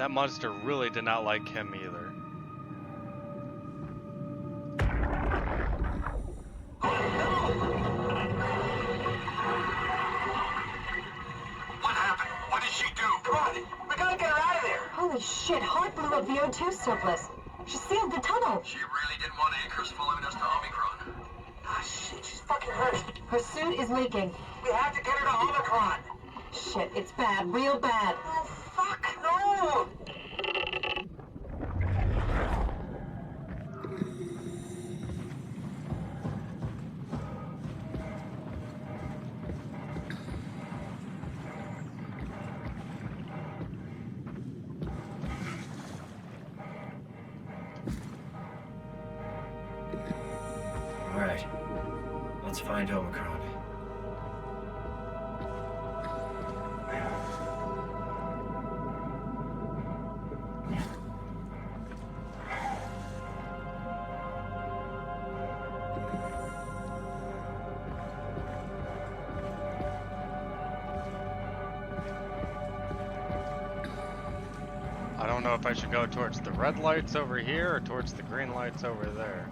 That monster really did not like him either. What happened? What did she do? Come on, we gotta get her out of there. Holy shit, Hart blew up the O2 surplus. She sealed the tunnel. She really didn't want Acres following us to Omicron. Ah, shit, she's fucking hurt. Her suit is leaking. We have to get her to Omicron. Shit, it's bad, real bad. Oh, fuck, no! Alright, let's find Omicron. I don't know if I should go towards the red lights over here or towards the green lights over there.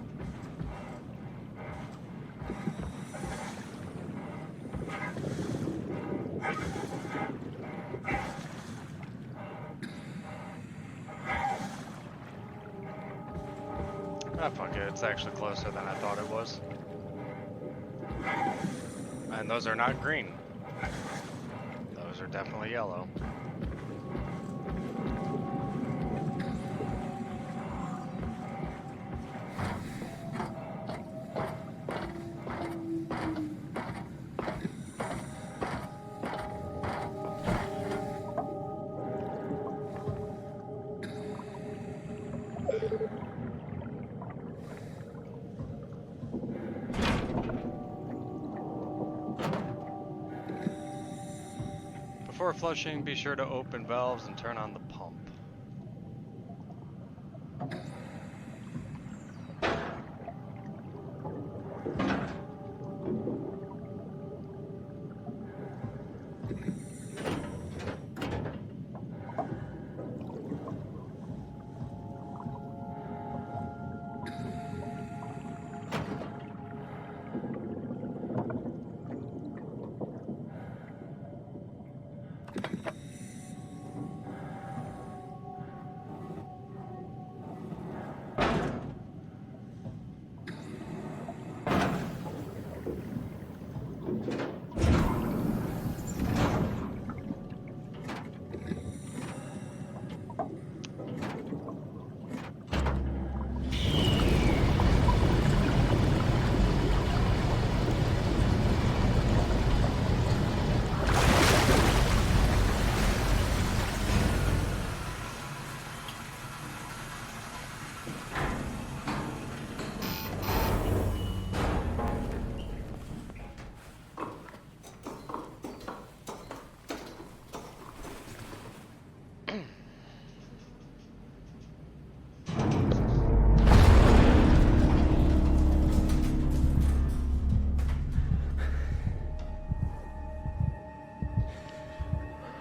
Ah, fuck it, it's actually closer than I thought it was. And those are not green. Those are definitely yellow. Before flushing, be sure to open valves and turn on the pump.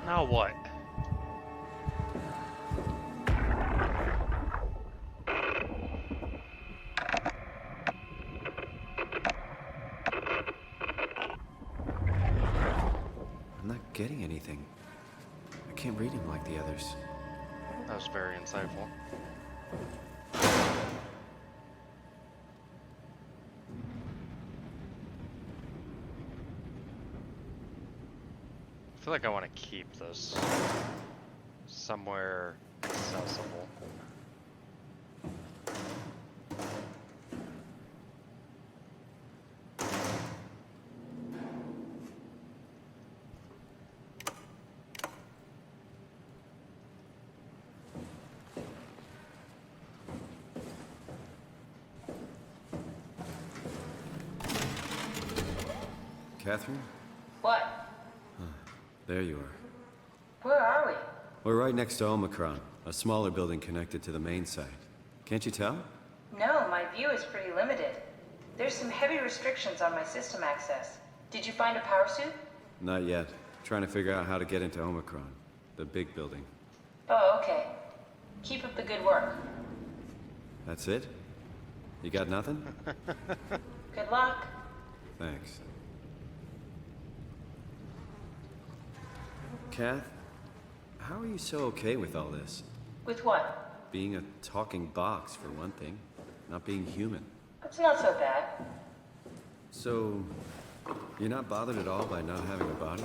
Now what? I'm not getting anything. I can't read him like the others. That was very insightful. I feel like I want to keep this somewhere accessible. Catherine? What? There you are. Where are we? We're right next to Omicron, a smaller building connected to the main site. Can't you tell? No, my view is pretty limited. There's some heavy restrictions on my system access. Did you find a power suit? Not yet. Trying to figure out how to get into Omicron, the big building. Oh, okay. Keep up the good work. That's it? You got nothing? Good luck. Thanks. Kath, how are you so okay with all this? With what? Being a talking box, for one thing. Not being human. It's not so bad. So, you're not bothered at all by not having a body?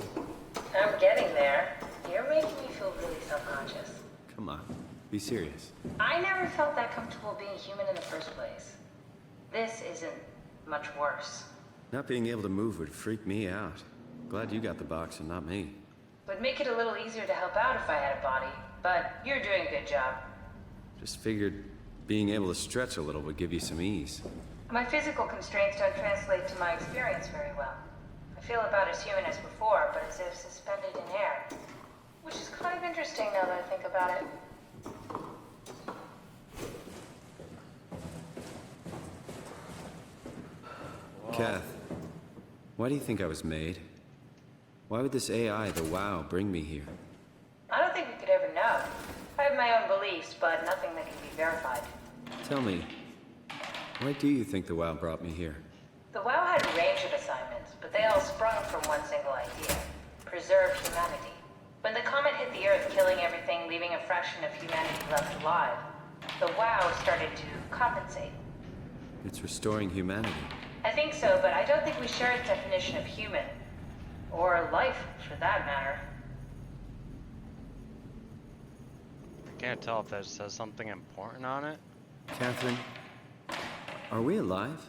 I'm getting there. You're making me feel really self-conscious. Come on, be serious. I never felt that comfortable being human in the first place. This isn't much worse. Not being able to move would freak me out. Glad you got the box and not me. Would make it a little easier to help out if I had a body, but you're doing a good job. Just figured being able to stretch a little would give you some ease. My physical constraints don't translate to my experience very well. I feel about as human as before, but as if suspended in air. Which is kind of interesting now that I think about it. Kath, why do you think I was made? Why would this AI, the WoW, bring me here? I don't think we could ever know. I have my own beliefs, but nothing that can be verified. Tell me, why do you think the WoW brought me here? The WoW had a range of assignments, but they all sprung from one single idea. Preserve humanity. When the comet hit the Earth, killing everything, leaving a fraction of humanity left alive, the WoW started to compensate. It's restoring humanity. I think so, but I don't think we share its definition of human. Or life, for that matter. I can't tell if that says something important on it. Catherine, are we alive?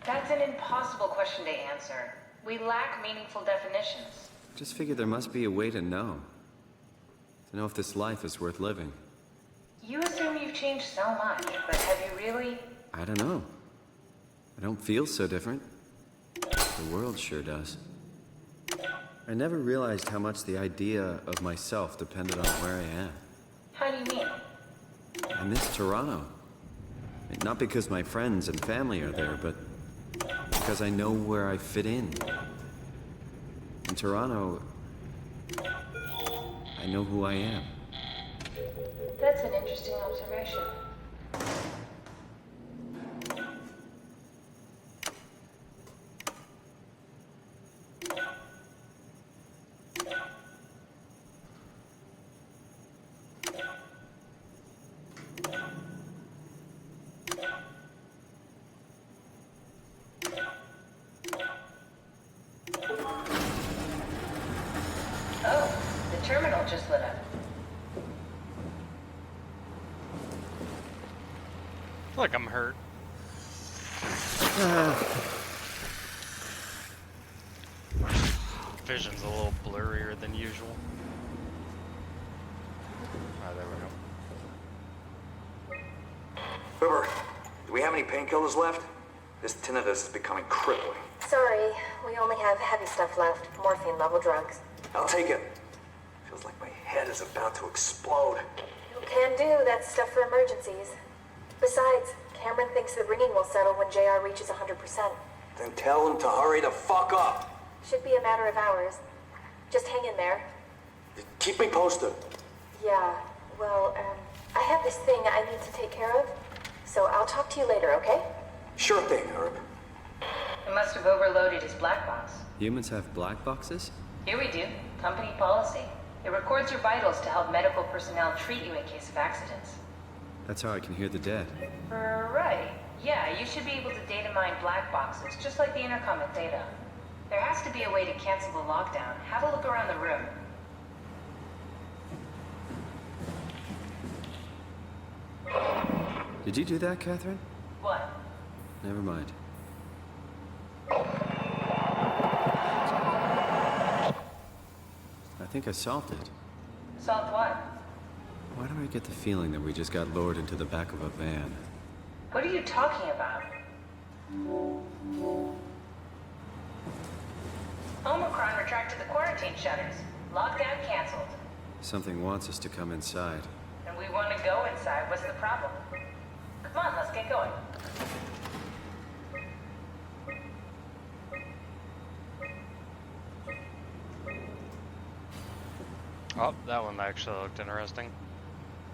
That's an impossible question to answer. We lack meaningful definitions. Just figured there must be a way to know. To know if this life is worth living. You assume you've changed so much, but have you really? I don't know. I don't feel so different. The world sure does. I never realized how much the idea of myself depended on where I am. How do you mean? I miss Toronto. Not because my friends and family are there, but because I know where I fit in. In Toronto, I know who I am. That's an interesting observation. Oh, the terminal just lit up. I feel like I'm hurt. Vision's a little blurrier than usual. Ah, there we go. River, do we have any painkillers left? This tinnitus is becoming crippling. Sorry, we only have heavy stuff left. Morphine-level drugs. I'll take it. Feels like my head is about to explode. Can do. That's stuff for emergencies. Besides, Cameron thinks the ringing will settle when JR reaches 100%. Then tell him to hurry the fuck up. Should be a matter of hours. Just hang in there. Keep me posted. Yeah, well, I have this thing I need to take care of, so I'll talk to you later, okay? Sure thing, Herb. It must have overloaded his black box. Humans have black boxes? Here we do. Company policy. It records your vitals to help medical personnel treat you in case of accidents. That's how I can hear the dead. Right. Yeah, you should be able to data mine black boxes, just like the intercom at Theta. There has to be a way to cancel the lockdown. Have a look around the room. Did you do that, Catherine? What? Never mind. I think I solved it. Solved what? Why do I get the feeling that we just got lowered into the back of a van? What are you talking about? Omicron retracted the quarantine shutters. Lockdown canceled. Something wants us to come inside. And we want to go inside. What's the problem? Come on, let's get going. Oh, that one actually looked interesting.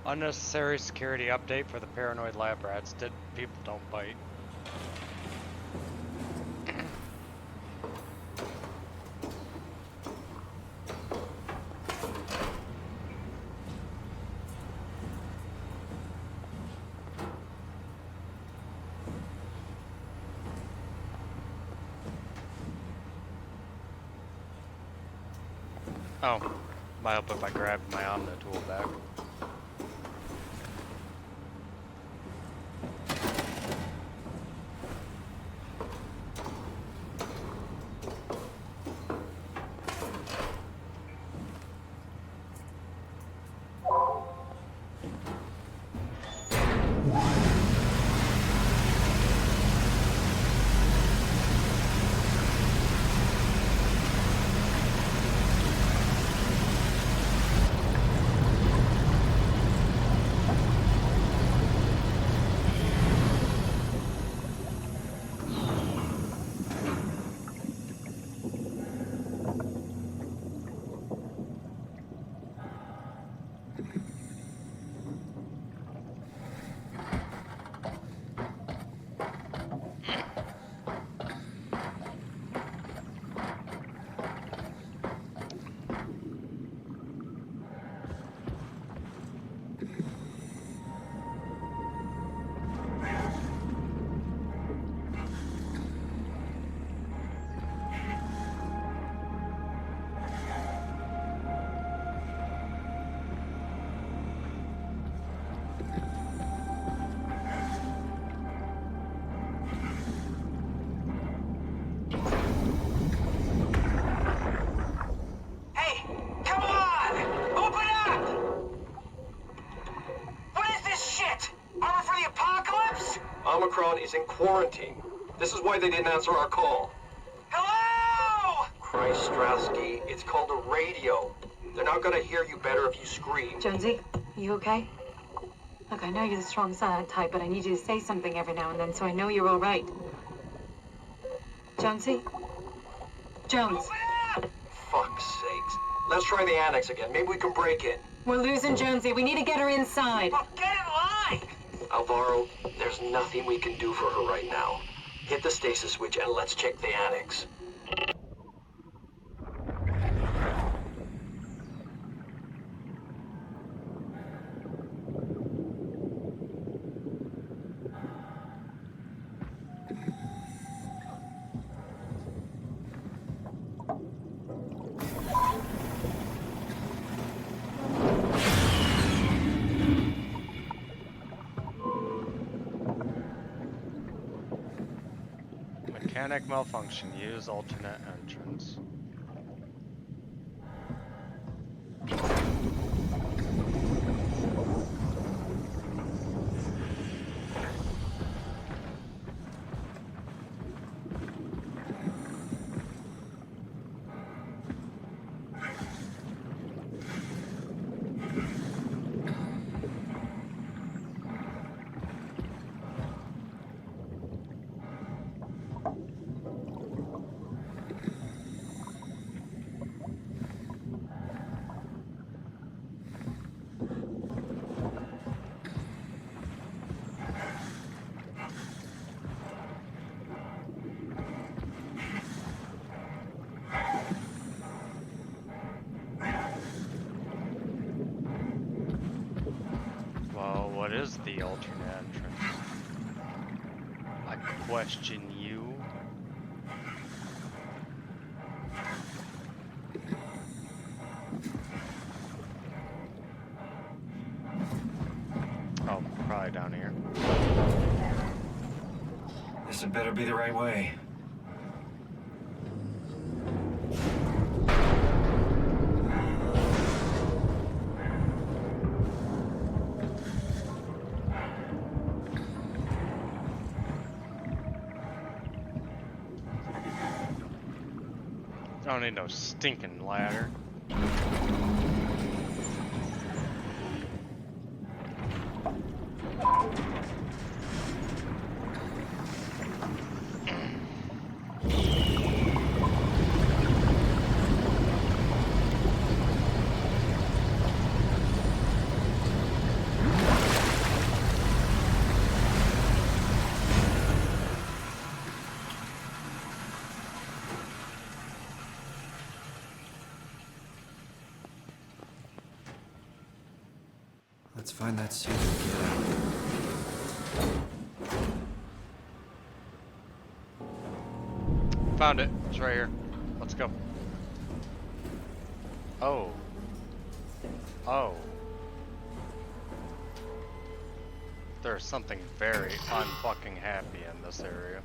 Unnecessary security update for the paranoid lab rats. Dead people don't bite. Oh, might help if I grabbed my Omni tool back. Hey, come on! Open up! What is this shit? Armor for the apocalypse? Omicron is in quarantine. This is why they didn't answer our call. Hello? Christ, Strasky, it's called a radio. They're not gonna hear you better if you scream. Jonesy, you okay? Look, I know you're the strong silent type, but I need you to say something every now and then so I know you're all right. Jonesy? Jones, Open up! Fuck's sakes. Let's try the annex again. Maybe we can break in. we're losing Jonesy. We need to get her inside. Well, get in line! Alvaro, there's nothing we can do for her right now. Hit the stasis switch and let's check the annex. Mechanic malfunction. Use alternate entrance. Well, what is the alternate entrance? I question you. Oh, probably down here. This had better be the right way. I don't need no stinking ladder. find that suit and get out. Found it. It's right here. Let's go. Oh. Oh. There's something very unfucking happy in this area.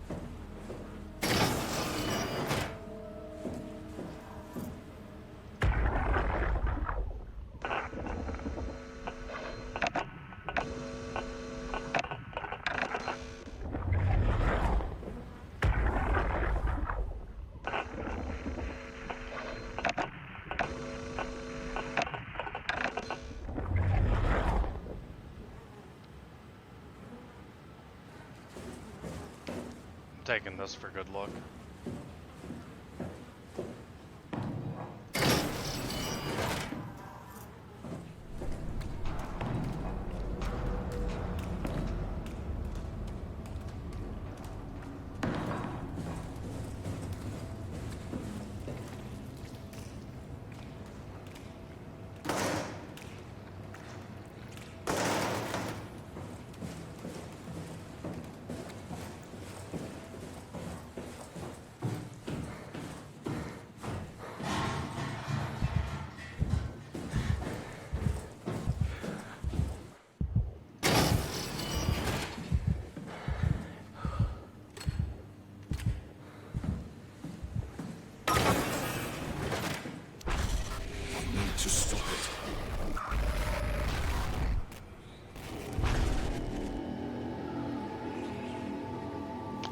Taking this for good luck.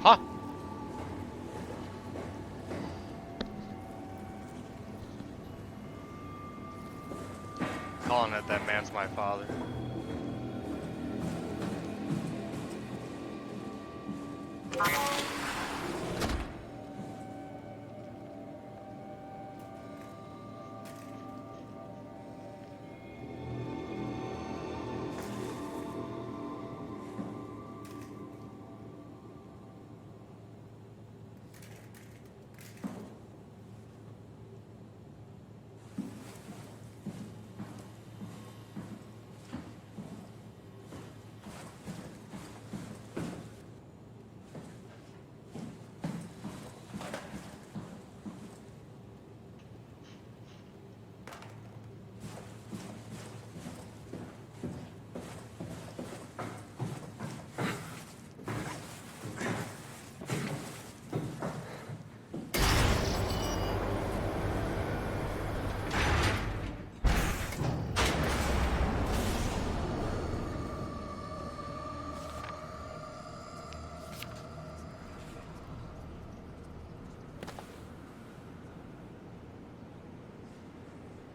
Huh? Calling it that man's my father.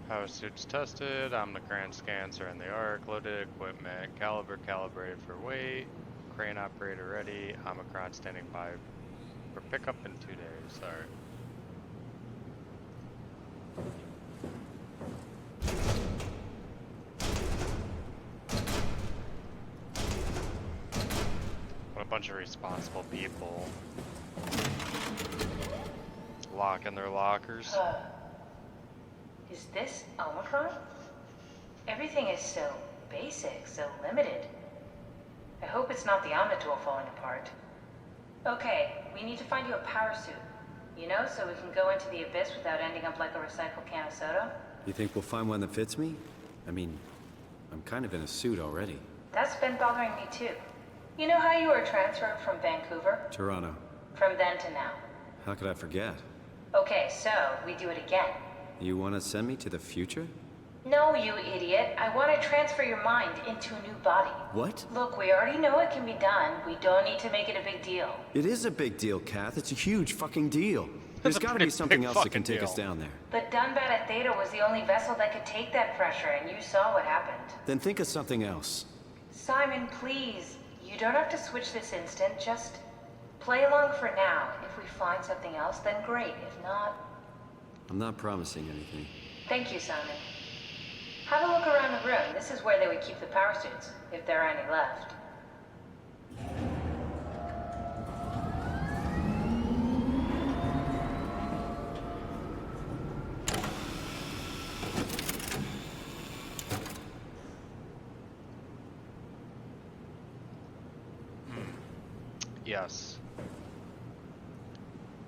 Power suits tested, Omnicron scans are in the arc, loaded equipment, caliber calibrated for weight, crane operator ready, Omicron standing by for pickup in 2 days. Alright. What a bunch of responsible people. Locking their lockers. Is this Omicron? Everything is so basic, so limited. I hope it's not the Omnitool falling apart. Okay, we need to find you a power suit. You know, so we can go into the abyss without ending up like a recycled can of soda. You think we'll find one that fits me? I mean, I'm kind of in a suit already. That's been bothering me too. You know how you were transferred from Vancouver? Toronto. From then to now. How could I forget? Okay, so we do it again. You want to send me to the future? No, you idiot. I want to transfer your mind into a new body. What? Look, we already know it can be done. We don't need to make it a big deal. It is a big deal, Kath. It's a huge fucking deal. There's a got to be big, something big else that fucking can take deal. us down there. But Dunbat at Theta was the only vessel that could take that pressure, and you saw what happened. Then think of something else. Simon, please. You don't have to switch this instant. Just play along for now. If we find something else, then great. If not... I'm not promising anything. Thank you, Simon. Have a look around the room. This is where they would keep the power suits, if there are any left. Yes.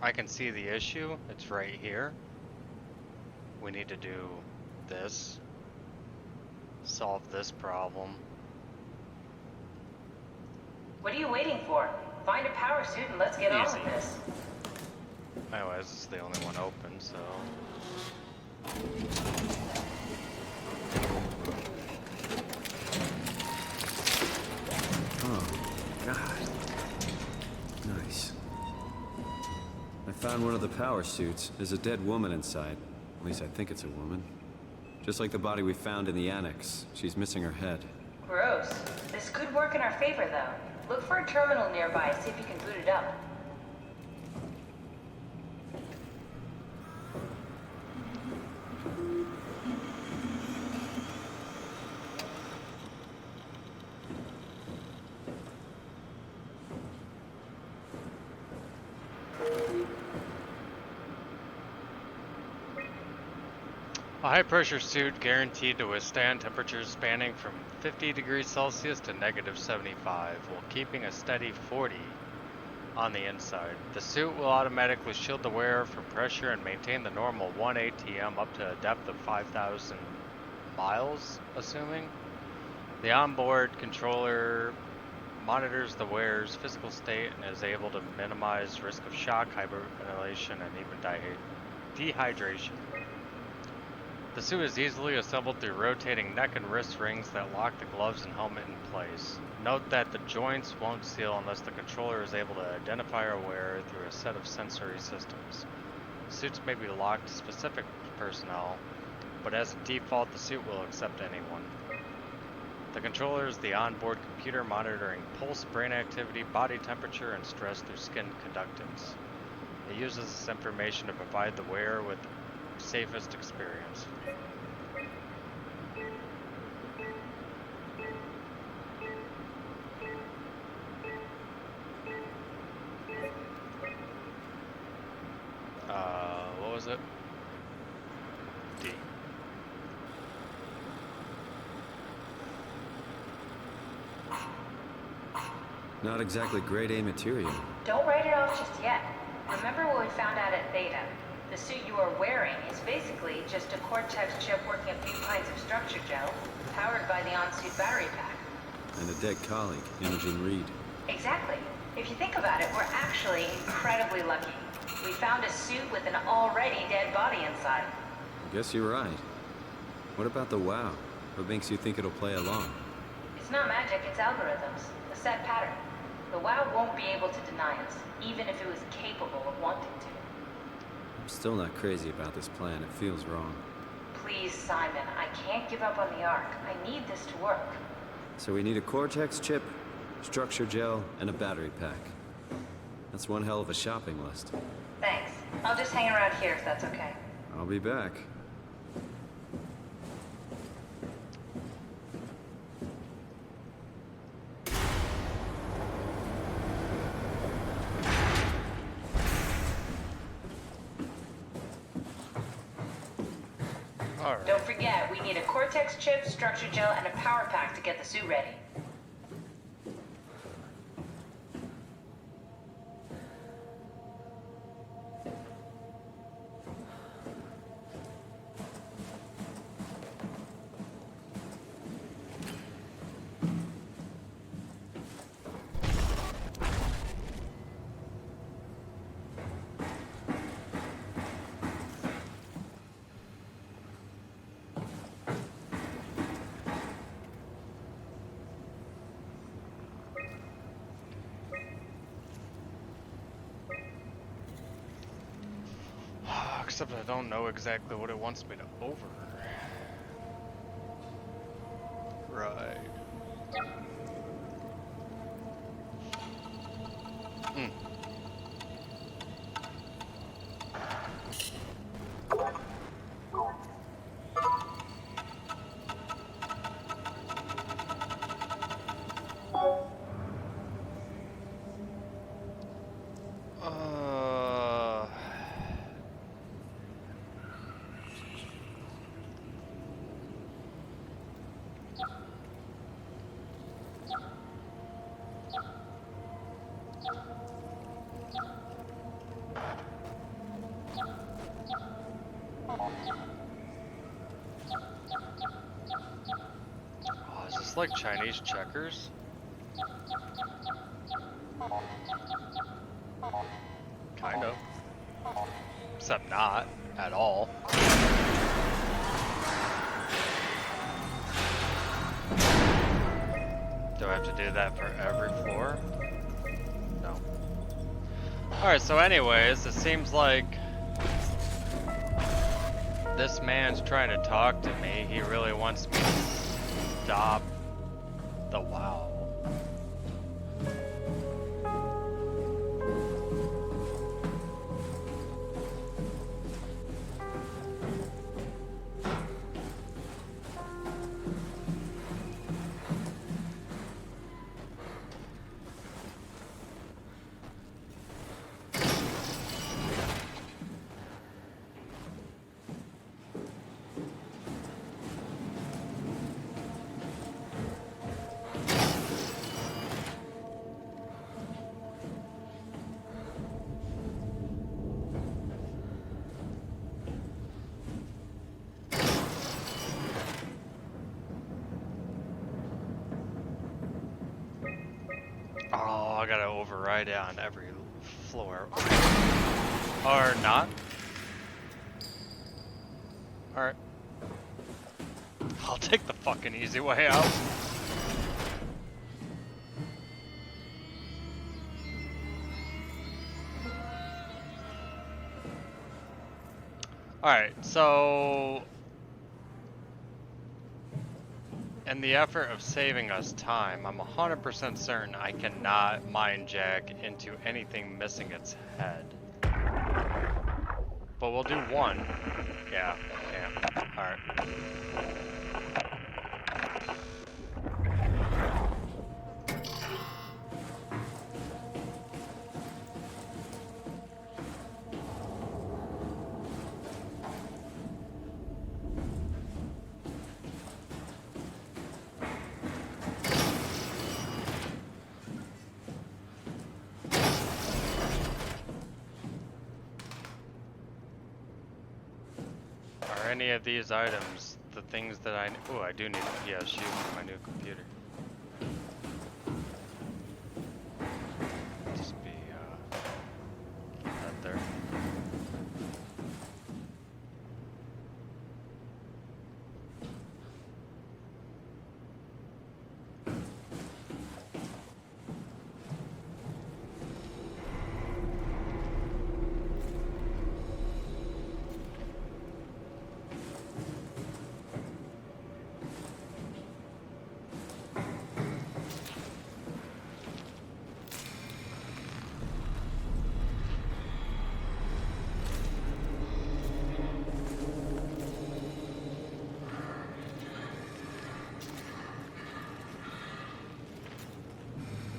I can see the issue. It's right here. We need to do this. Solve this problem. What are you waiting for? Find a power suit and let's get on Easy. with this. Anyways, this is the only one open, so... Oh, God. Nice. I found one of the power suits. There's a dead woman inside. At least I think it's a woman. Just like the body we found in the annex. She's missing her head. Gross. This could work in our favor, though. Look for a terminal nearby, see if you can boot it up. A high-pressure suit guaranteed to withstand temperatures spanning from 50 degrees Celsius to negative 75, while keeping a steady 40 on the inside. The suit will automatically shield the wearer from pressure and maintain the normal 1 ATM up to a depth of 5,000 miles, assuming. The onboard controller monitors the wearer's physical state and is able to minimize risk of shock, hyperventilation, and even dehydration. The suit is easily assembled through rotating neck and wrist rings that lock the gloves and helmet in place. Note that the joints won't seal unless the controller is able to identify our wearer through a set of sensory systems. Suits may be locked to specific personnel, but as a default, the suit will accept anyone. The controller is the onboard computer monitoring pulse, brain activity, body temperature, and stress through skin conductance. It uses this information to provide the wearer with the safest experience. What was it? D. Not exactly grade A material. Don't write it off just yet. Remember what we found out at Theta? The suit you are wearing is basically just a Cortex chip working a few pints of structure gel, powered by the on-suit battery pack. And a dead colleague, Imogen Reed. Exactly. If you think about it, we're actually incredibly lucky. We found a suit with an already dead body inside. I guess you're right. What about the WoW? What makes you think it'll play along? It's not magic, it's algorithms. A set pattern. The WoW won't be able to deny us, even if it was capable of wanting to. I'm still not crazy about this plan. It feels wrong. Please, Simon, I can't give up on the Ark. I need this to work. So we need a Cortex chip, structure gel, and a battery pack. That's one hell of a shopping list. Thanks. I'll just hang around here if that's okay. I'll be back. Alright. Don't forget, we need a Cortex chip, structure gel, and a power pack to get the suit ready. Except I don't know exactly what it wants me to over. Right. Hmm. this like Chinese checkers? Kind of. Except not at all. Do I have to do that for every floor? No. Alright, so anyways, it seems like this man's trying to talk to me. He really wants me to stop the WoW. Oh, I gotta override it on every floor. Or not. Alright. I'll take the fucking easy way out. Alright, so in the effort of saving us time, I'm 100% certain I cannot mind jack into anything missing its head. But we'll do one. Yeah, can't. Alright. Are any of these items the things that I... Oh, I do need a PSU for my new computer. Just be, keep that there.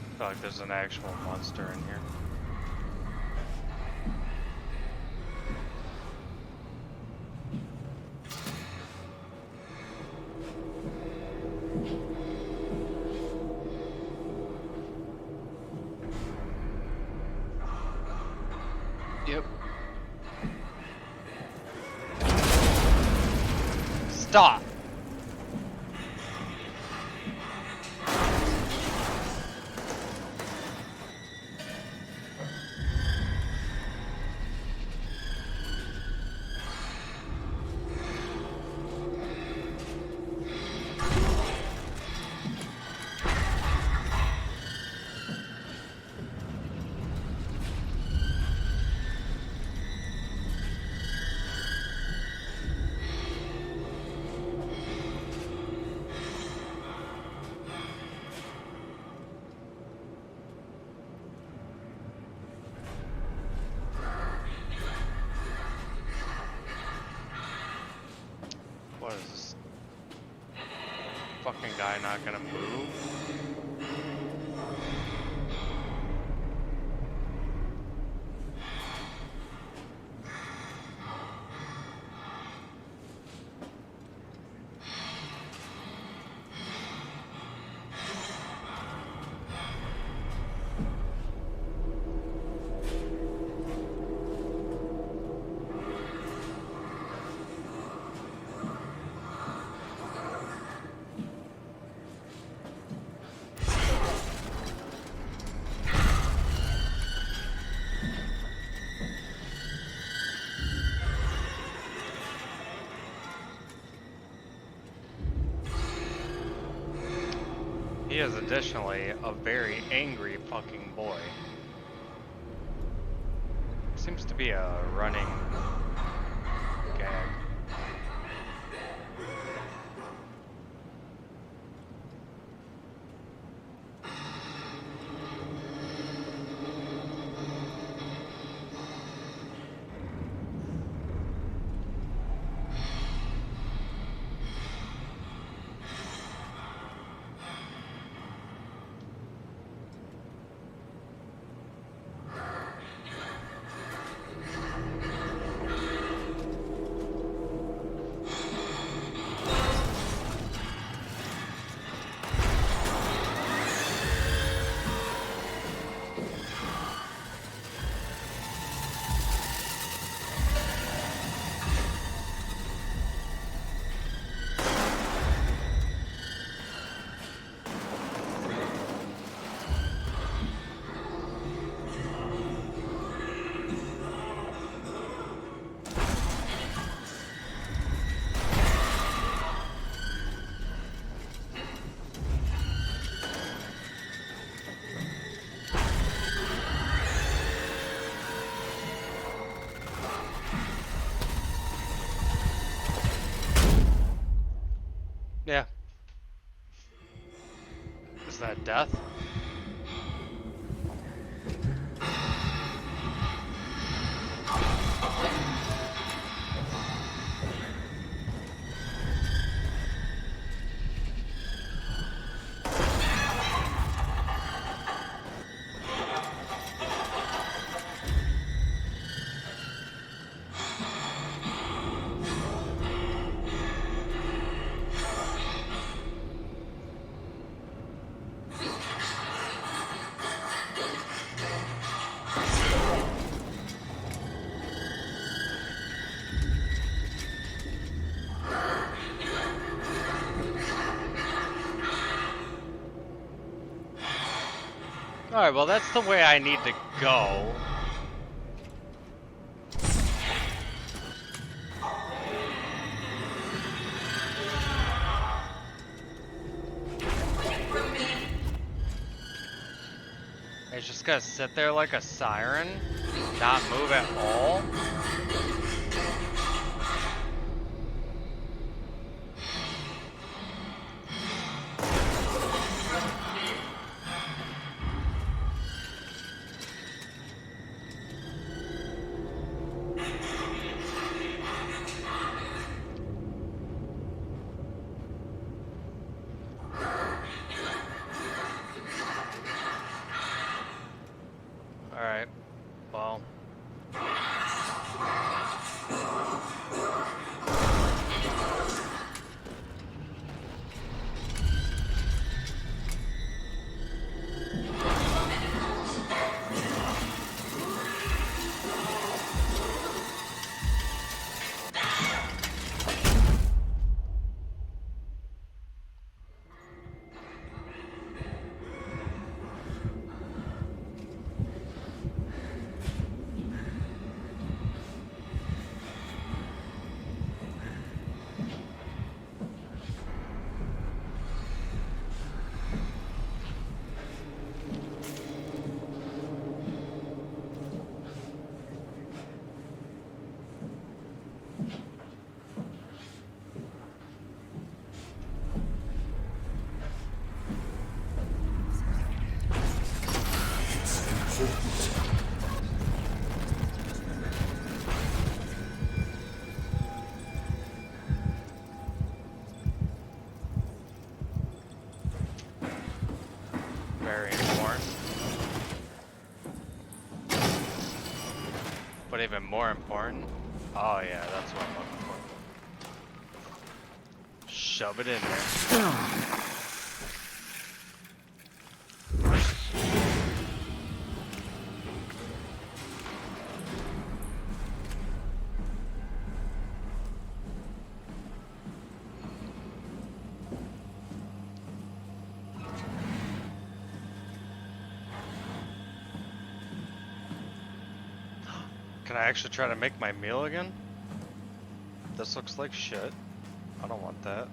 I feel like there's an actual monster in here. Yep. Stop! What is this? Fucking guy not gonna move? He is additionally a very angry fucking boy. Seems to be a running gag. Yeah. Is that death? Alright, well that's the way I need to go. I just gotta sit there like a siren, not move at all. Alright, well. Very important. But even more important. Oh yeah, that's what I'm looking for. Shove it in there. Can I actually try to make my meal again? This looks like shit. I don't want that.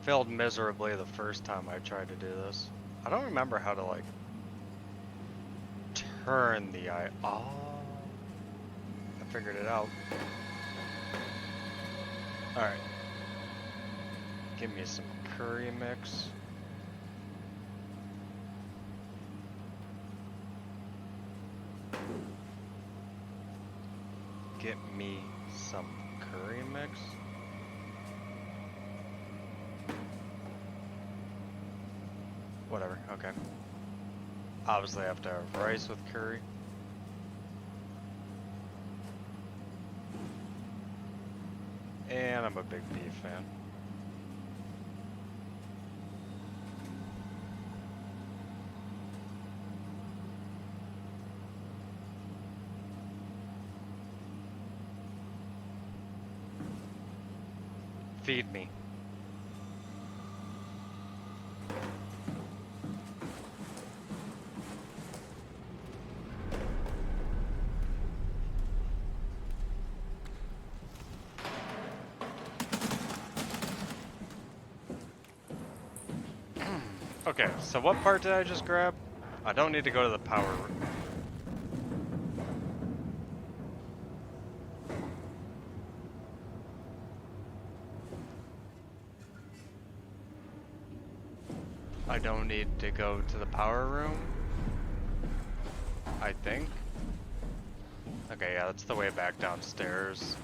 failed miserably the first time I tried to do this. I don't remember how to, like, turn the eye. Oh, I figured it out. Alright. Give me some curry mix. Get me some curry mix. Whatever, okay. Obviously I have to have rice with curry. And I'm a big beef fan. Feed me. Okay, so what part did I just grab? I don't need to go to the power room. I don't need to go to the power room, I think. Okay, yeah, that's the way back downstairs.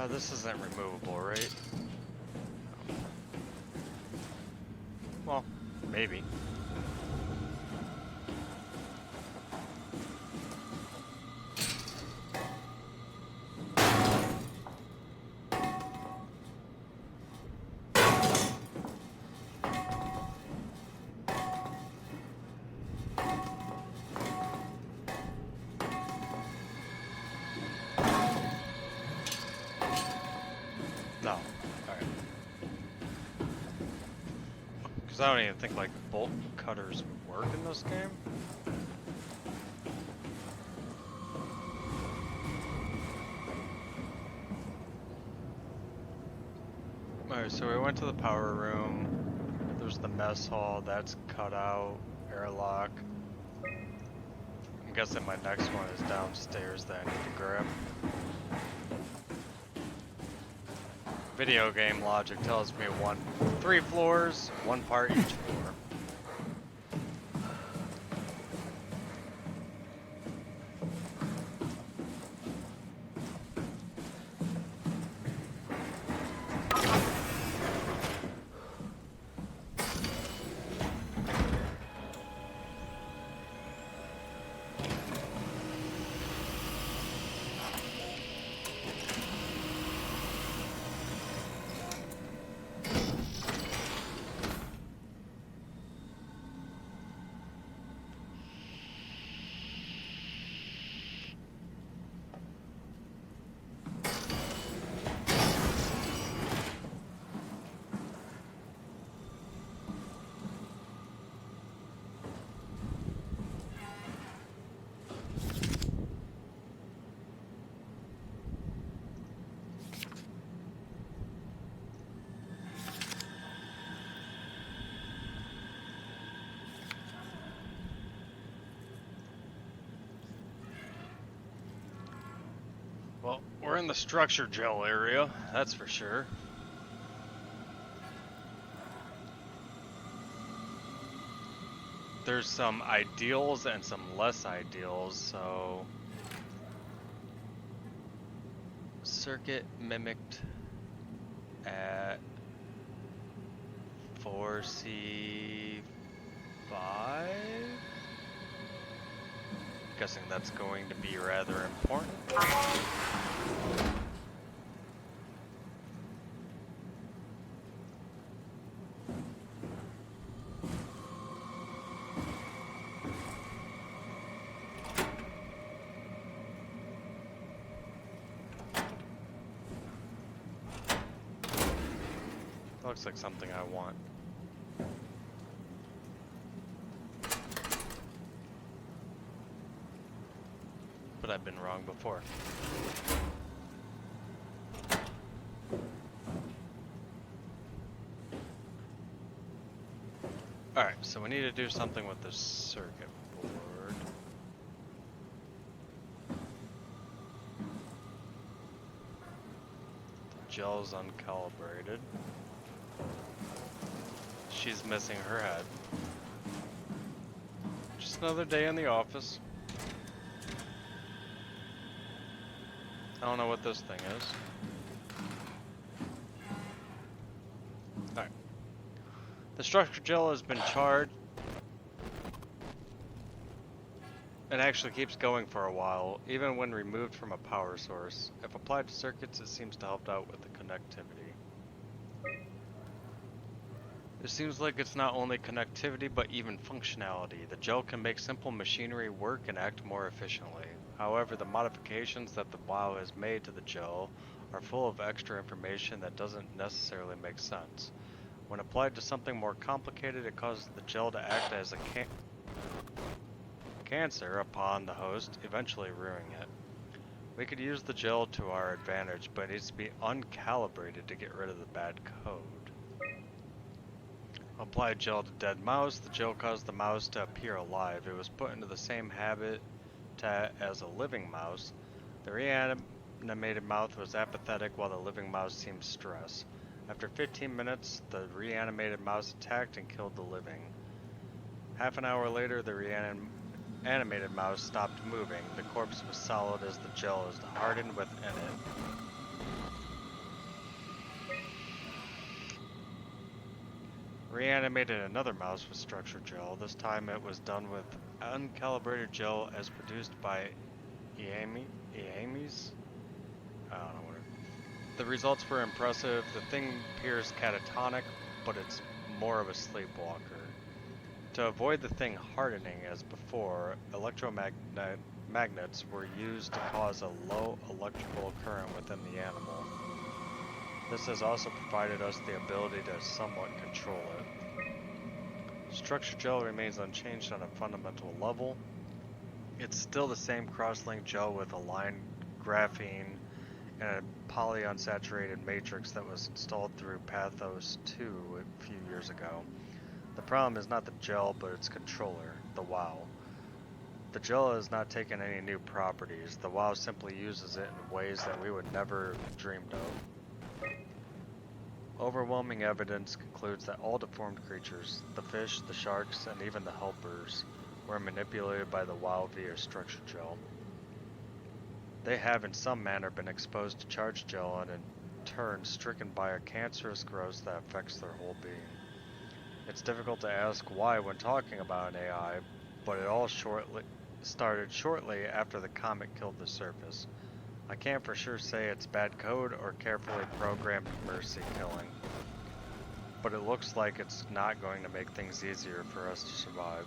This isn't removable, right? Well, maybe. No. Alright. Because I don't even think, like, bolt cutters work in this game. Alright, so we went to the power room. There's the mess hall, that's cut out. Airlock. I'm guessing my next one is downstairs that I need to grab. Video game logic tells me 3 floors, 1 part each floor. Well, we're in the structure gel area, that's for sure. There's some ideals and some less ideals, so... Circuit mimicked at 4C5? Guessing that's going to be rather important. Looks like something I want. But I've been wrong before. Alright, so we need to do something with the circuit board. The gel's uncalibrated. She's missing her head. Just another day in the office. I don't know what this thing is. Alright. The structure gel has been charged. It actually keeps going for a while, even when removed from a power source. If applied to circuits, it seems to help out with the connectivity. It seems like it's not only connectivity, but even functionality. The gel can make simple machinery work and act more efficiently. However, the modifications that the WoW has made to the gel are full of extra information that doesn't necessarily make sense. When applied to something more complicated, it causes the gel to act as a cancer upon the host, eventually ruining it. We could use the gel to our advantage, but it needs to be uncalibrated to get rid of the bad code. Applied gel to dead mouse. The gel caused the mouse to appear alive. It was put into the same habitat as a living mouse. The reanimated mouse was apathetic while the living mouse seemed stressed. After 15 minutes, the reanimated mouse attacked and killed the living. Half an hour later, the reanimated mouse stopped moving. The corpse was solid as the gel is hardened within it. Reanimated another mouse with structure gel. This time it was done with uncalibrated gel as produced by Iames? I don't know what it. The results were impressive. The thing appears catatonic, but it's more of a sleepwalker. To avoid the thing hardening as before, electromagnets were used to cause a low electrical current within the animal. This has also provided us the ability to somewhat control it. Structure gel remains unchanged on a fundamental level. It's still the same cross-linked gel with aligned graphene and a polyunsaturated matrix that was installed through PATHOS-II a few years ago. The problem is not the gel, but its controller, the WoW. The gel has not taken any new properties. The WoW simply uses it in ways that we would never have dreamed of. Overwhelming evidence concludes that all deformed creatures, the fish, the sharks, and even the helpers, were manipulated by the WoW via structure gel. They have in some manner been exposed to charged gel and in turn stricken by a cancerous growth that affects their whole being. It's difficult to ask why when talking about an AI, but it all started shortly after the comet killed the surface. I can't for sure say it's bad code or carefully programmed mercy killing, but it looks like it's not going to make things easier for us to survive.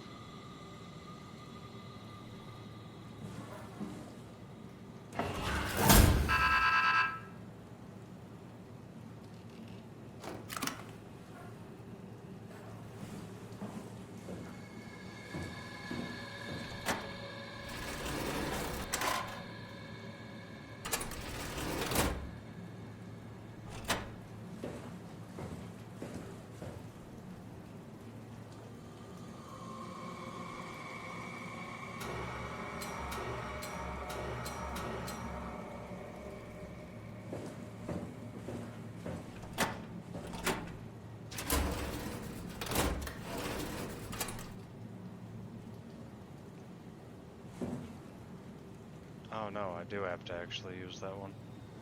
Oh no, I do have to actually use that one.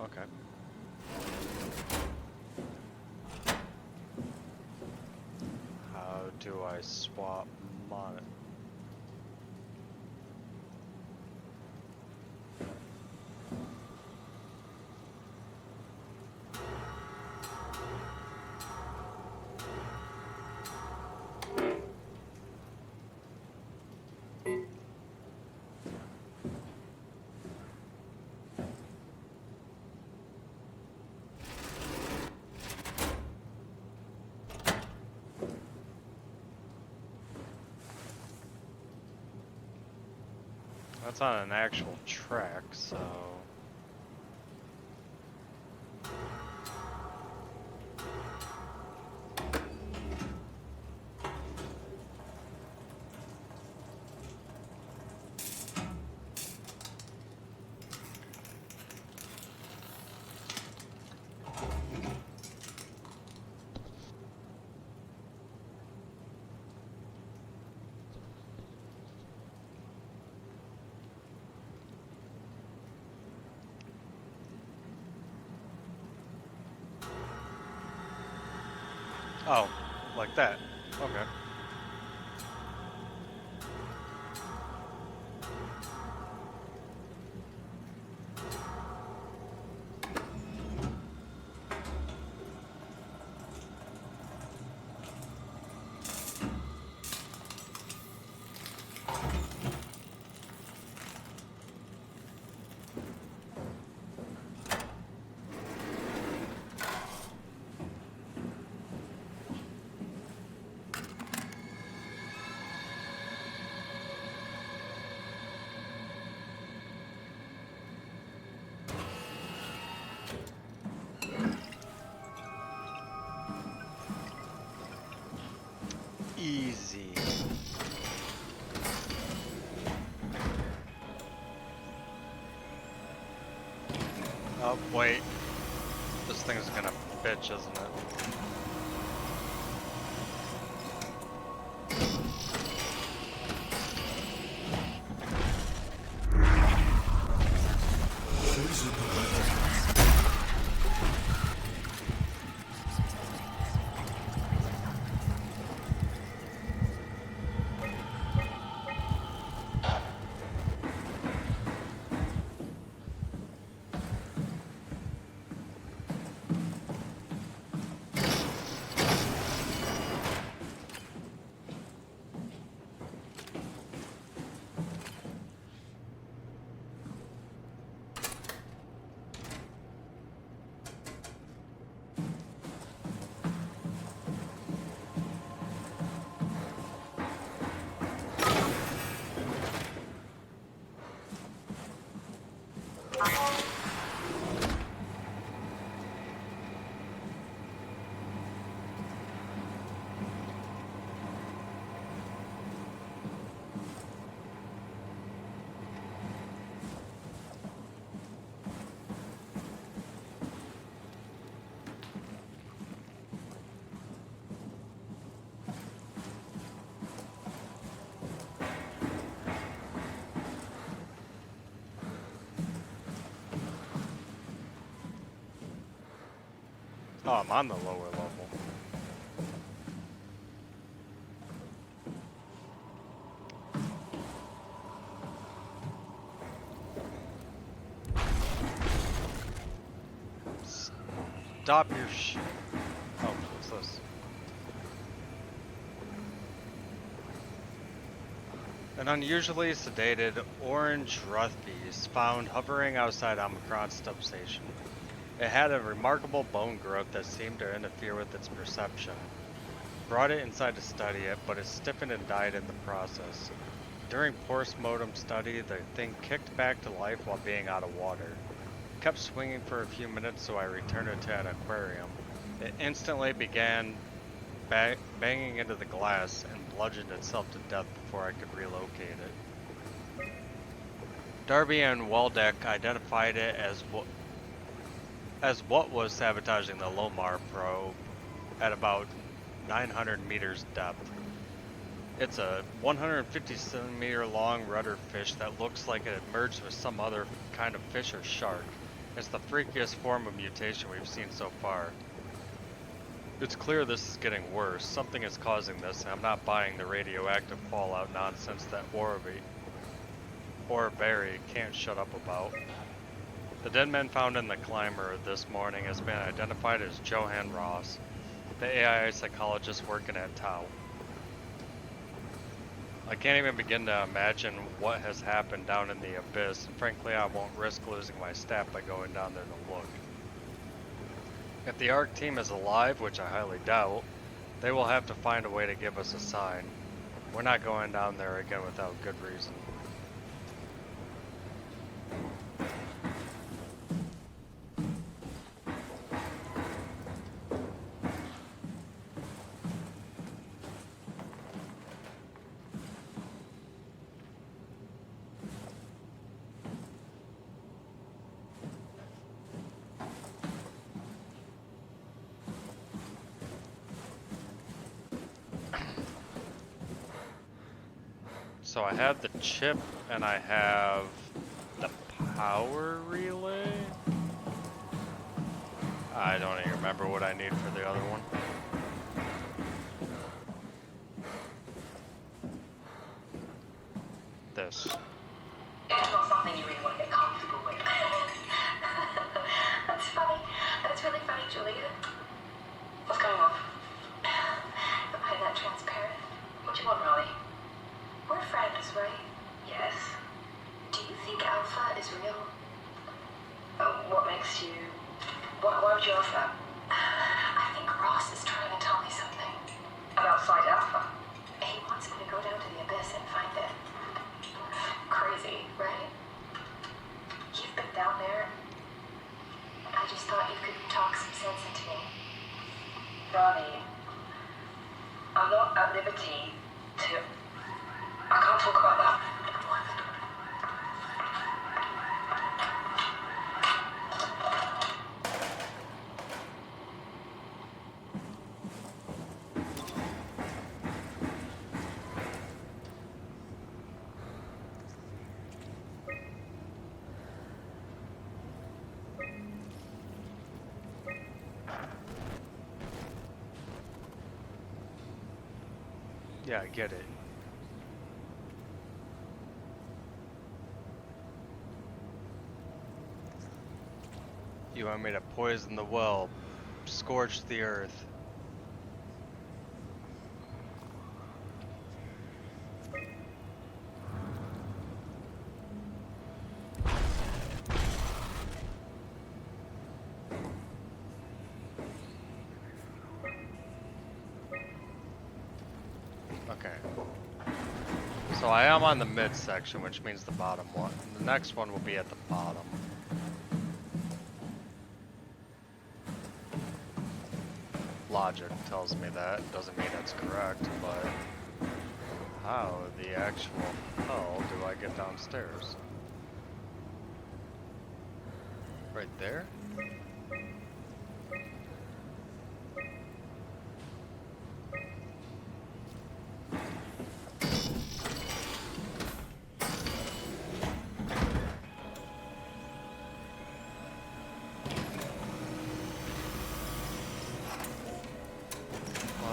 Okay. How do I swap mon? That's on an actual track, so... Oh, like that. Okay. Easy. Oh, wait. This thing's gonna bitch, isn't it? Oh, I'm on the lower level. Stop your shit. Oh, what's this? An unusually sedated orange Ruthbeast found hovering outside Omicron substation. It had a remarkable bone growth that seemed to interfere with its perception. Brought it inside to study it, but it stiffened and died in the process. During post-mortem study, the thing kicked back to life while being out of water. Kept swinging for a few minutes, so I returned it to an aquarium. It instantly began banging into the glass and bludgeoned itself to death before I could relocate it. Darby and Waldeck identified it as what was sabotaging the Lomar probe at about 900 meters depth. It's a 150 centimeter long rudder fish that looks like it merged with some other kind of fish or shark. It's the freakiest form of mutation we've seen so far. It's clear this is getting worse. Something is causing this, and I'm not buying the radioactive fallout nonsense that Orberry can't shut up about. The dead man found in the climber this morning has been identified as Johan Ross, the AI psychologist working at Tau. I can't even begin to imagine what has happened down in the abyss, and frankly I won't risk losing my staff by going down there to look. If the ARC team is alive, which I highly doubt, they will have to find a way to give us a sign. We're not going down there again without good reason. So I have the chip and I have the power relay. I don't even remember what I need for the other one. This. It's not something you really want to get comfortable with. That's funny. That's really funny, Julia. What's going on? Am I that transparent? What do you want, Molly? We're friends, right? Yes. Do you think Alpha is real? What makes you... Why would you ask that? I think Ross is trying to tell me something. About Site Alpha? He wants me to go down to the Abyss and find it. Crazy, right? You've been down there. I just thought you could talk some sense into me. Ronnie, I'm not at liberty to... I can't talk about that. Yeah, I get it. You want me to poison the well, scorch the earth. Okay. So I am on the mid section, which means the bottom one. The next one will be at the bottom. Logic tells me that. Doesn't mean it's correct, but how the actual hell do I get downstairs? Right there?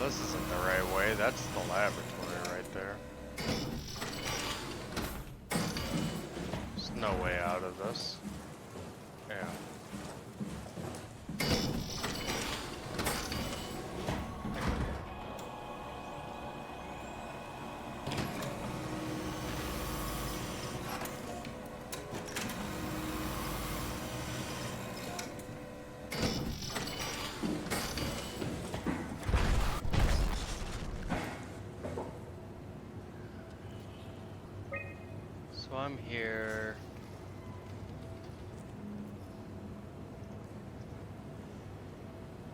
This isn't the right way. That's the laboratory right there. There's no way out of this. Yeah. So I'm here.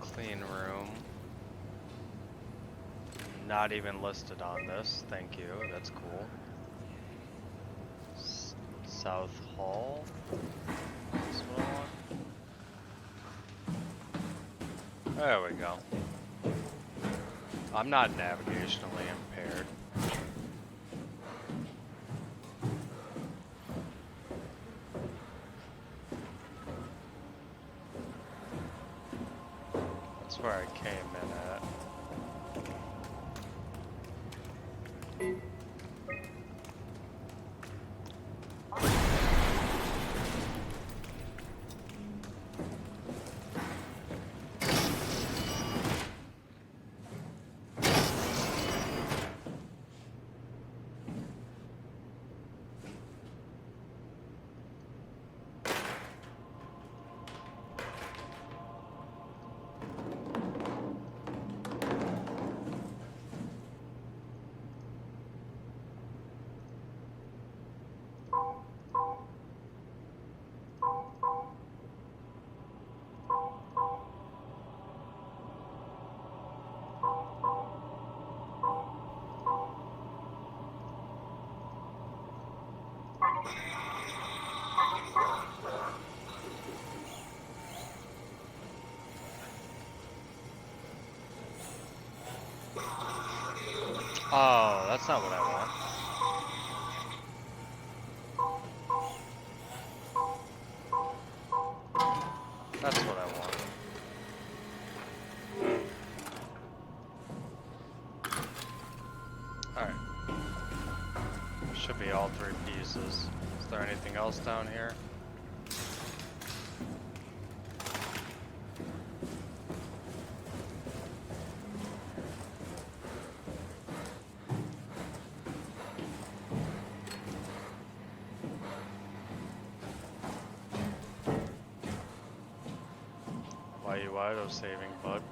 Clean room. Not even listed on this. Thank you. That's cool. South Hall. That's what I want. There we go. I'm not navigationally impaired. That's where I came in at. Oh, that's not what I want. That's what I want. Alright. Should be all three resources. Is there anything else down here? Why you auto saving, bud?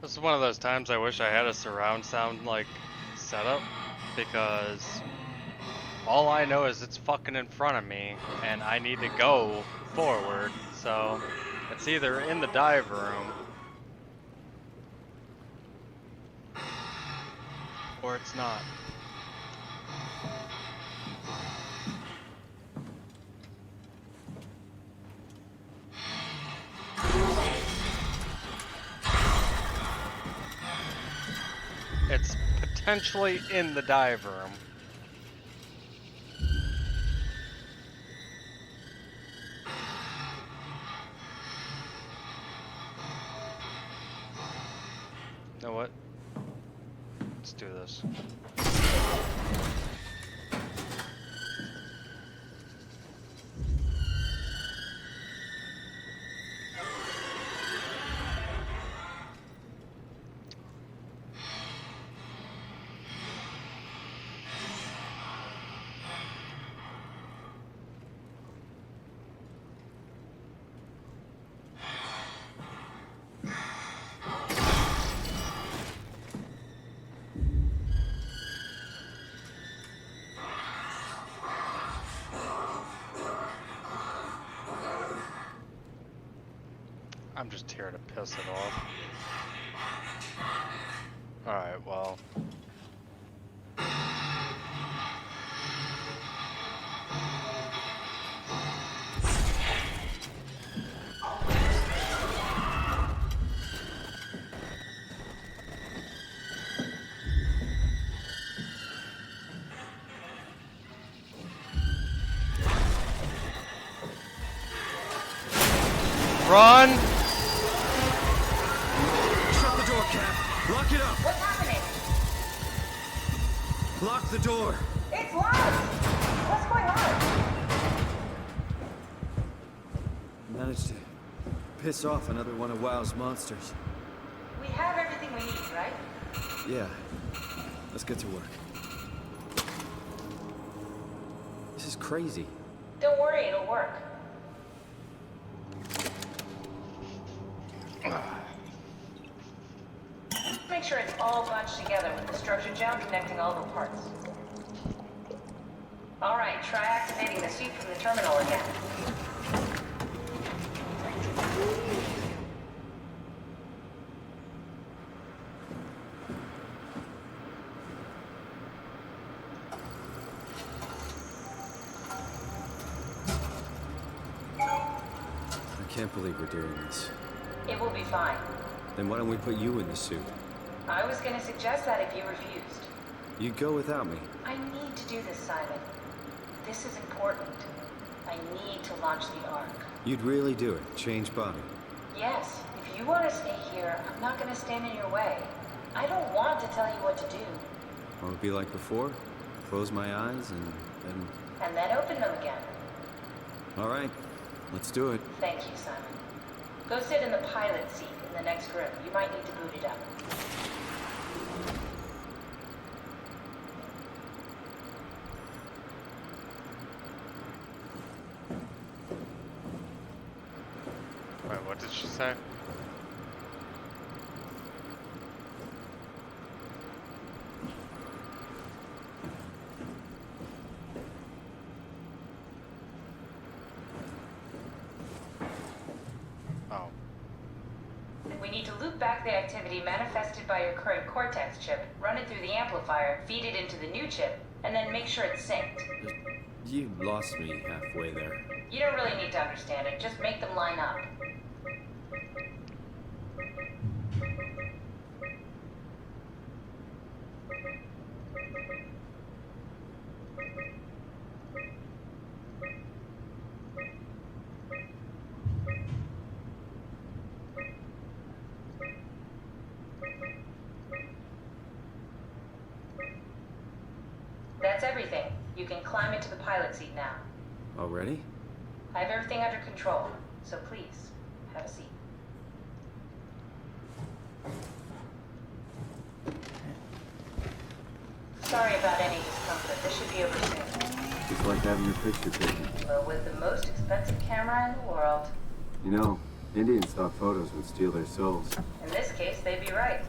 This is one of those times I wish I had a surround sound like setup, because all I know is it's fucking in front of me and I need to go forward, so it's either in the dive room or it's not. It's potentially in the dive room. You know what? Let's do this. I'm just here to piss it off. Alright, well. Run! Shut the door, Cap. Lock it up. What's happening? Lock the door. It's locked! What's going on? Managed to piss off another one of WoW's monsters. We have everything we need, right? Yeah. Let's get to work. This is crazy. Don't worry, it'll work. Make sure it's all bunched together with the structure gel connecting all the parts. Alright, try activating the suit from the terminal again. I can't believe we're doing this. It will be fine. Then why don't we put you in the suit? I was gonna suggest that if you refused. You'd go without me. I need to do this, Simon. This is important. I need to launch the Ark. You'd really do it. Change body. Yes, if you want to stay here, I'm not gonna stand in your way. I don't want to tell you what to do. What would it be like before? Close my eyes and then... And then open them again. All right. Let's do it. Thank you, Simon. Go sit in the pilot seat in the next room. You might need to boot it up. say? Oh. We need to loop back the activity manifested by your current Cortex chip, run it through the amplifier, feed it into the new chip, and then make sure it's synced. You lost me halfway there. You don't really need to understand it, just make them line up. That's everything. You can climb into the pilot seat now. Already? I have everything under control, so please, have a seat. Sorry about any discomfort. This should be over soon. It's like having your picture taken. Well, with the most expensive camera in the world. You know, Indian stock photos would steal their souls. In this case, they'd be right.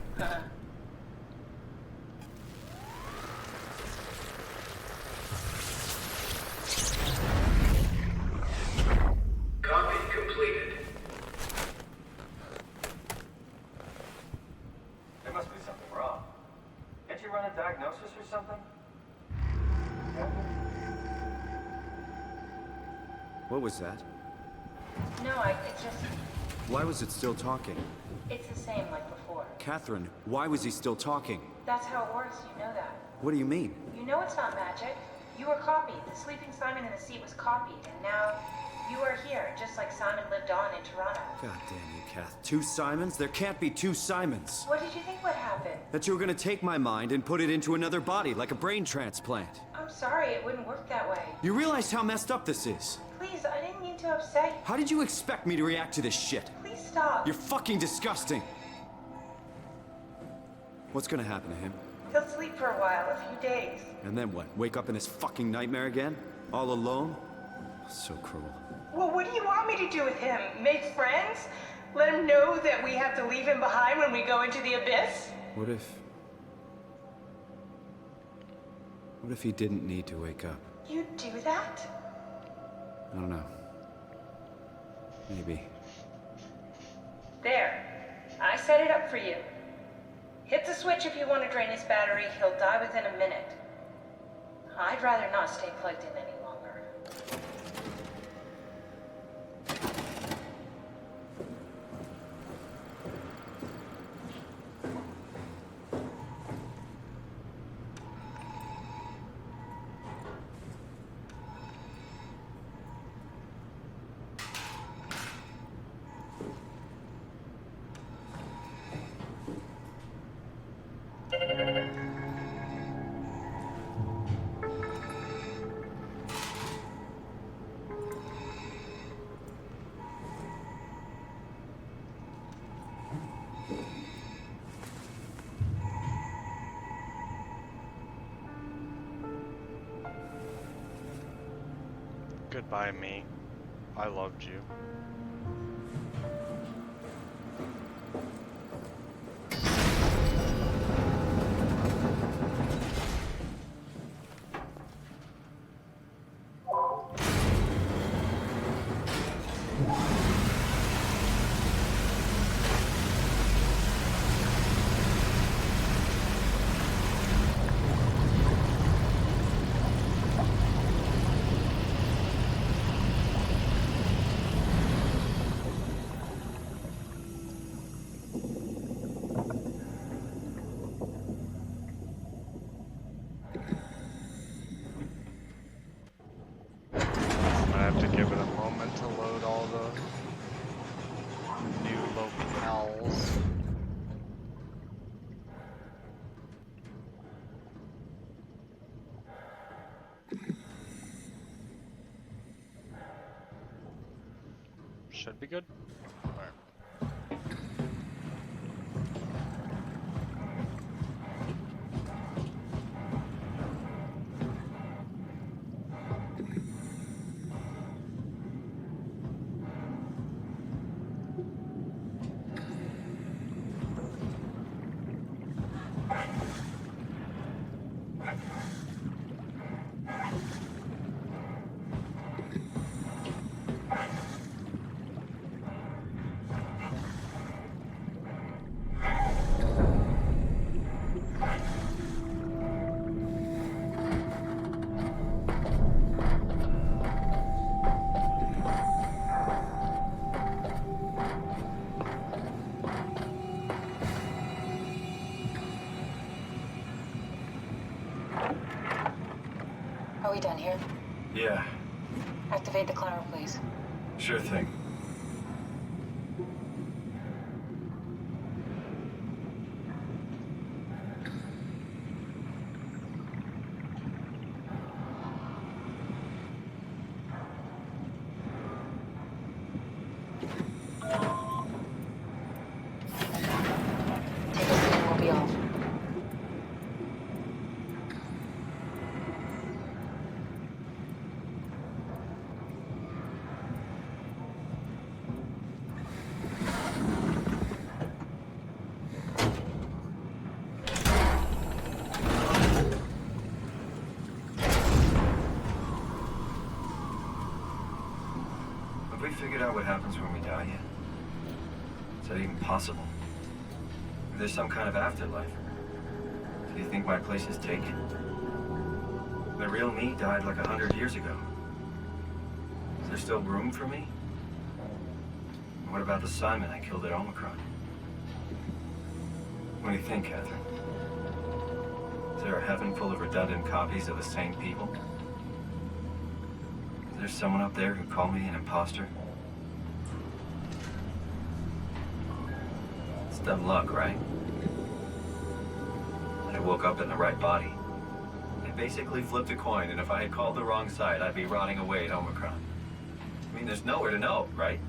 Copy completed. There must be something wrong. Can't you run a diagnosis or something? What was that? No, it's just... Why was it still talking? It's the same like before. Catherine, why was he still talking? That's how it works, you know that. What do you mean? You know it's not magic. You were copied. The sleeping Simon in the seat was copied, and now you are here, just like Simon lived on in Toronto. God damn you, Kath. 2 Simons? There can't be 2 Simons. What did you think would happen? That you were gonna take my mind and put it into another body, like a brain transplant. I'm sorry, it wouldn't work that way. You realize how messed up this is? Please, I didn't mean to upset you. How did you expect me to react to this shit? Please stop. You're fucking disgusting. What's gonna happen to him? He'll sleep for a while, a few days. And then what? Wake up in this fucking nightmare again? All alone? So cruel. Well, what do you want me to do with him? Make friends? Let him know that we have to leave him behind when we go into the abyss? What if he didn't need to wake up? You'd do that? I don't know. Maybe. There. I set it up for you. Hit the switch if you want to drain his battery. He'll die within a minute. I'd rather not stay plugged in any longer. Goodbye, me. I loved you. To give it a moment to load all the new locales. Should be good. Are we done here? Yeah, Activate the climber, please. sure thing. Take a seat and we'll be off. Have we figured out what happens when we die yet? Is that even possible? Is there some kind of afterlife? Do you think my place is taken? The real me died like 100 years ago. Is there still room for me? And what about the Simon I killed at Omicron? What do you think, Catherine? Is there a heaven full of redundant copies of the same people? Is there someone up there who called me an imposter? It's dumb luck, right? And I woke up in the right body. I basically flipped a coin, and if I had called the wrong side, I'd be rotting away at Omicron. I mean, there's nowhere to know, right?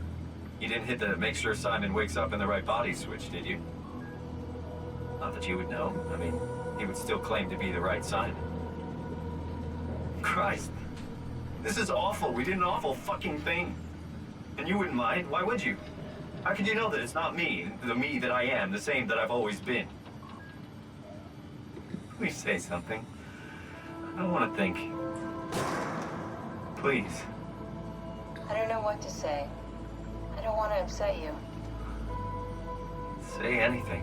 You didn't hit the make sure Simon wakes up in the right body switch, did you? Not that you would know. I mean, he would still claim to be the right Simon. Christ. This is awful. We did an awful fucking thing. And you wouldn't mind? Why would you? How could you know that it's not me, the me that I am, the same that I've always been? Please say something. I don't want to think. Please. I don't know what to say. I don't want to upset you. Say anything.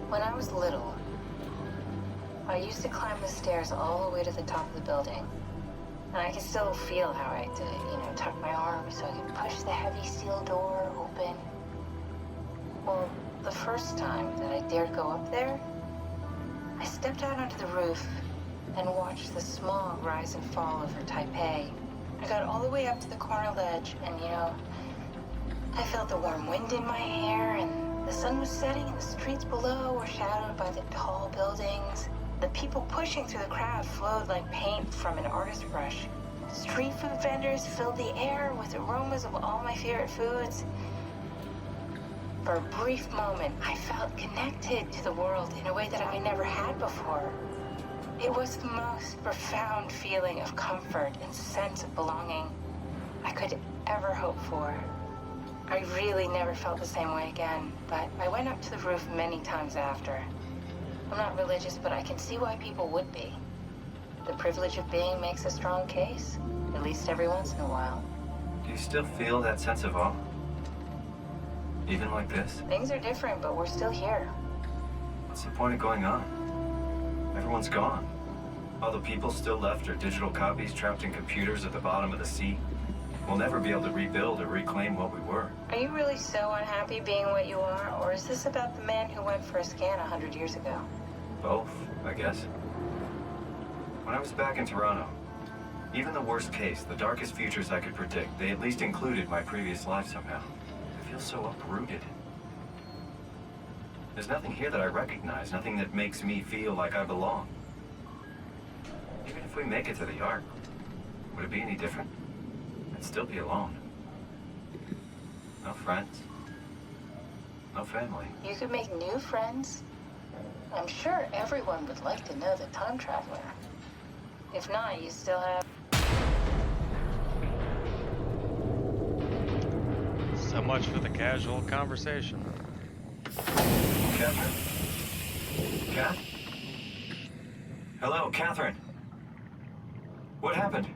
When I was little, I used to climb the stairs all the way to the top of the building. And I can still feel how I had to, tuck my arm so I could push the heavy steel door open. Well, the first time that I dared go up there, I stepped out onto the roof and watched the smog rise and fall over Taipei. I got all the way up to the corner ledge and, I felt the warm wind in my hair and the sun was setting and the streets below were shadowed by the tall buildings. The people pushing through the crowd flowed like paint from an artist brush. Street food vendors filled the air with aromas of all my favorite foods. For a brief moment, I felt connected to the world in a way that I never had before. It was the most profound feeling of comfort and sense of belonging I could ever hope for. I really never felt the same way again, but I went up to the roof many times after. I'm not religious, but I can see why people would be. The privilege of being makes a strong case, at least every once in a while. Do you still feel that sense of awe? Even like this? Things are different, but we're still here. What's the point of going on? Everyone's gone. All the people still left are digital copies trapped in computers at the bottom of the sea. We'll never be able to rebuild or reclaim what we were. Are you really so unhappy being what you are, or is this about the man who went for a scan 100 years ago? Both, I guess. When I was back in Toronto, even the worst case, the darkest futures I could predict, they at least included my previous life somehow. I feel so uprooted. There's nothing here that I recognize, nothing that makes me feel like I belong. Even if we make it to the Ark, would it be any different? I'd still be alone. No friends. No family. You could make new friends. I'm sure everyone would like to know the time traveler. If not, you still have... So much for the casual conversation. Catherine? Kath? Hello, Catherine. What happened?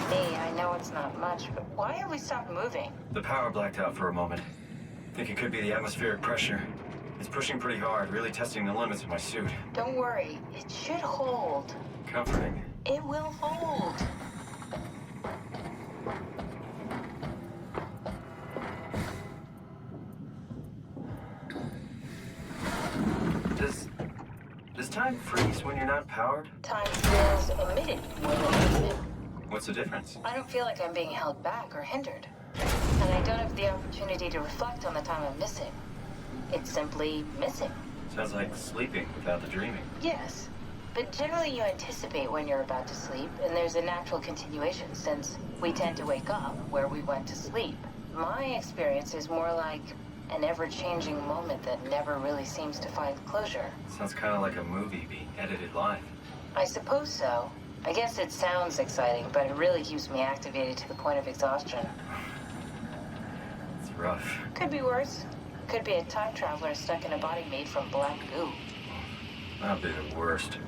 Hey, I know it's not much, but why have we stopped moving? The power blacked out for a moment. Think it could be the atmospheric pressure. It's pushing pretty hard, really testing the limits of my suit. Don't worry, it should hold. Comforting. It will hold. Does time freeze when you're not powered? Time feels omitted when we're moving. What's the difference? I don't feel like I'm being held back or hindered. And I don't have the opportunity to reflect on the time I'm missing. It's simply missing. Sounds like sleeping without the dreaming. Yes. But generally you anticipate when you're about to sleep, and there's a natural continuation since we tend to wake up where we went to sleep. My experience is more like an ever-changing moment that never really seems to find closure. Sounds kind of like a movie being edited live. I suppose so. I guess it sounds exciting, but it really keeps me activated to the point of exhaustion. It's rough. Could be worse. Could be a time traveler stuck in a body made from black goo. That'd be the worst.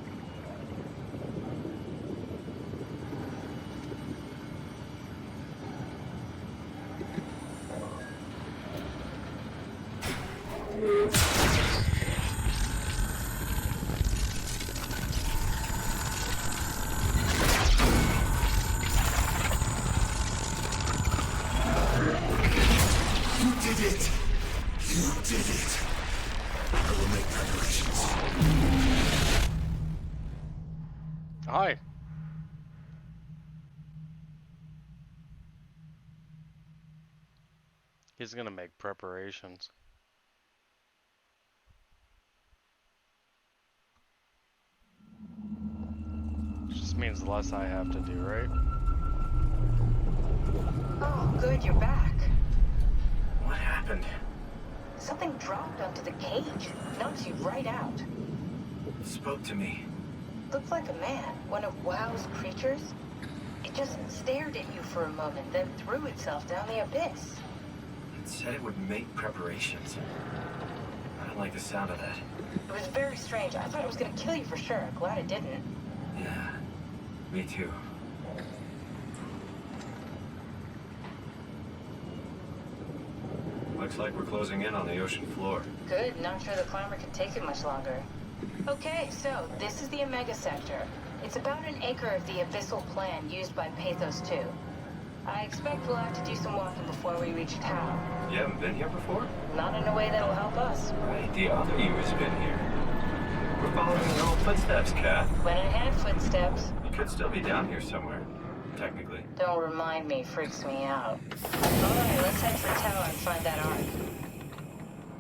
Hi. He's gonna make preparations. Just means less I have to do, right? Oh, good, you're back. What happened? Something dropped onto the cage. Knocks you right out. It spoke to me. Looked like a man, one of WoW's creatures. It just stared at you for a moment, then threw itself down the abyss. It said it would make preparations. I don't like the sound of that. It was very strange. I thought it was gonna kill you for sure. Glad it didn't. Yeah, me too. Looks like we're closing in on the ocean floor. Good, not sure the climber can take it much longer. Okay, so this is the Omega Sector. It's about an acre of the abyssal plan used by PATHOS-II. I expect we'll have to do some walking before we reach town. You haven't been here before? Not in a way that'll help us. Right, the other you has been here. We're following your own footsteps, Kat. When I had footsteps. You could still be down here somewhere, technically. Don't remind me, freaks me out. Alright, let's head for tower and find that ark.